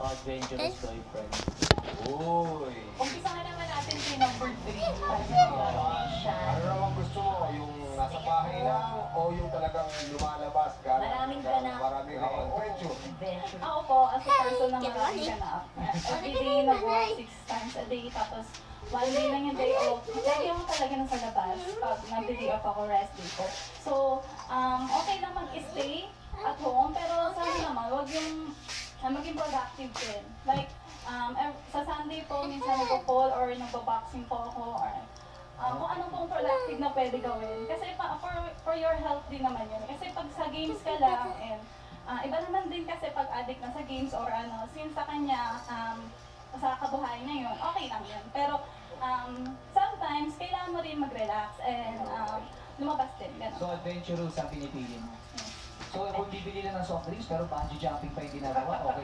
Adventurous boyfriend. Uy. Umpisa nga naman natin kay number 3. Para siya. Ano naman gusto mo? Yung nasa bahay lang o yung talagang lumalabas? Maraming ganap. Maraming adventure. Adventure. Ako po, as a person na maraming ganap. Everyday nag-work 6 times a day. Tapos, one day lang yung day off. Lagi ako talaga nasa labas. Pag nag-day off ako, rest day ko. So, okay lang mag-stay at home. Pero sana naman, wag yung maging productive din. Like, sa Sunday po, minsan nagpo-call or nagbo-boxing po ako or kung ano pong productive na pwede gawin. Kasi for your health din naman yun. Kasi pag sa games ka lang, and iba naman din kasi pag addict na sa games or ano, since sa kanya, sa kabuhayan niya yun, okay lang yun. Pero sometimes, kailangan mo rin mag-relax and lumabas din. Ganun. So, adventurous ang pinipili mo. So, kung bibili lang ng soft drinks pero bungee jumping pa yung ginagawa, okay